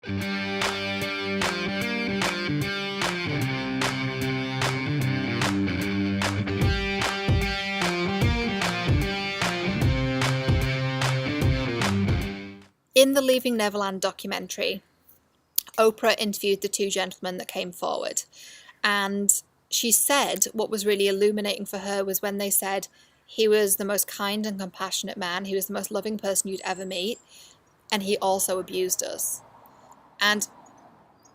In the Leaving Neverland documentary, Oprah interviewed the two gentlemen that came forward, and she said what was really illuminating for her was when they said he was the most kind and compassionate man, he was the most loving person you'd ever meet, and he also abused us. And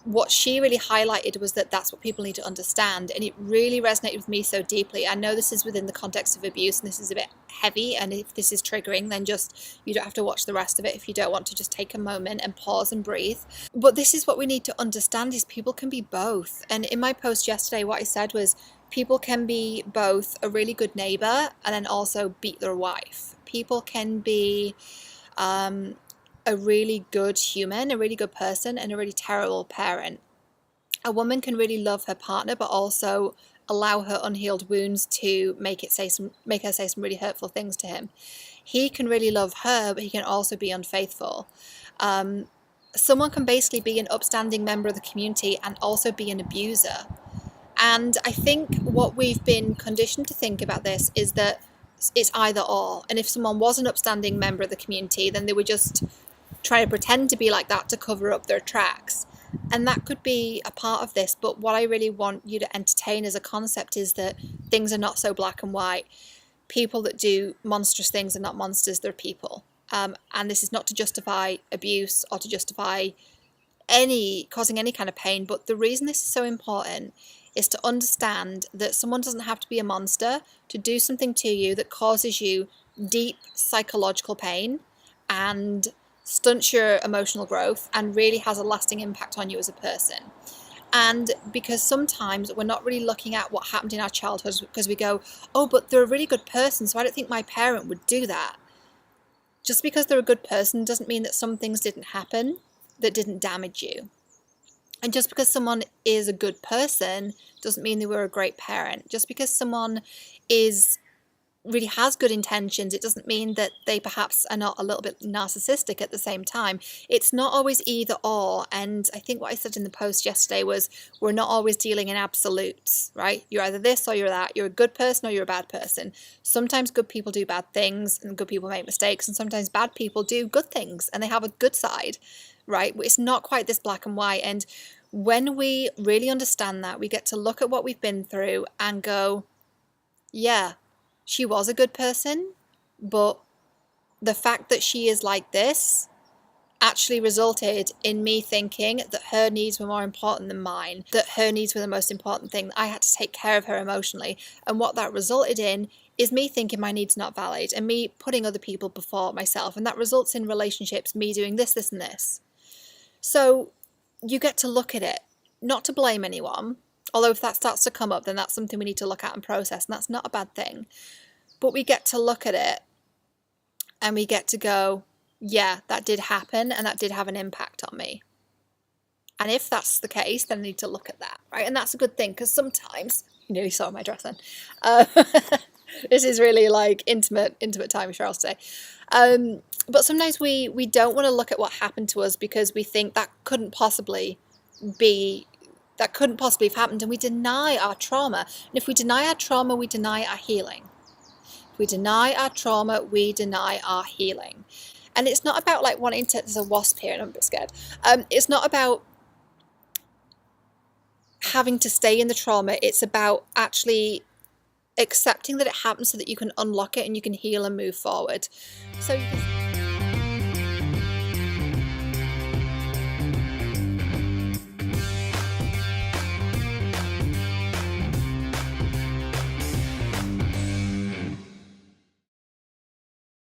what she really highlighted was that that's what people need to understand, and it really resonated with me so deeply. I know this is within the context of abuse and this is a bit heavy, and if this is triggering, then just, you don't have to watch the rest of it if you don't want to. Just take a moment and pause and breathe. But this is what we need to understand, is people can be both. And in my post yesterday, what I said was people can be both a really good neighbor and then also beat their wife. People can be a really good human, a really good person, and a really terrible parent. A woman can really love her partner, but also allow her unhealed wounds to make her say some really hurtful things to him. He can really love her, but he can also be unfaithful. Someone can basically be an upstanding member of the community and also be an abuser. And I think what we've been conditioned to think about this is that it's either or. And if someone was an upstanding member of the community, then they would just try to pretend to be like that to cover up their tracks. And that could be a part of this. But what I really want you to entertain as a concept is that things are not so black and white. People that do monstrous things are not monsters, they're people. And this is not to justify abuse or to justify causing any kind of pain. But the reason this is so important is to understand that someone doesn't have to be a monster to do something to you that causes you deep psychological pain and stunts your emotional growth and really has a lasting impact on you as a person. And because sometimes we're not really looking at what happened in our childhood, because we go, oh, but they're a really good person, so I don't think my parent would do that. Just because they're a good person doesn't mean that some things didn't happen that didn't damage you. And just because someone is a good person doesn't mean they were a great parent. Just because someone really has good intentions, it doesn't mean that they perhaps are not a little bit narcissistic at the same time. It's not always either or. And I think what I said in the post yesterday was we're not always dealing in absolutes, right? You're either this or you're that. You're a good person or you're a bad person. Sometimes good people do bad things and good people make mistakes, and sometimes bad people do good things and they have a good side, right? It's not quite this black and white. And when we really understand that, we get to look at what we've been through and go, yeah, she was a good person, but the fact that she is like this actually resulted in me thinking that her needs were more important than mine, that her needs were the most important thing, that I had to take care of her emotionally. And what that resulted in is me thinking my needs not valid and me putting other people before myself. And that results in relationships, me doing this, this, and this. So you get to look at it, not to blame anyone. Although if that starts to come up, then that's something we need to look at and process, and that's not a bad thing. But we get to look at it and we get to go, yeah, that did happen and that did have an impact on me. And if that's the case, then I need to look at that, right? And that's a good thing, because sometimes, you nearly saw my dress then. This is really like intimate time with Cheryl today. But sometimes we don't want to look at what happened to us because we think that couldn't possibly have happened, and we deny our trauma. And if we deny our trauma, we deny our healing. If we deny our trauma, we deny our healing. And it's not about like wanting to, there's a wasp here and I'm a bit scared. It's not about having to stay in the trauma. It's about actually accepting that it happens so that you can unlock it and you can heal and move forward. So you can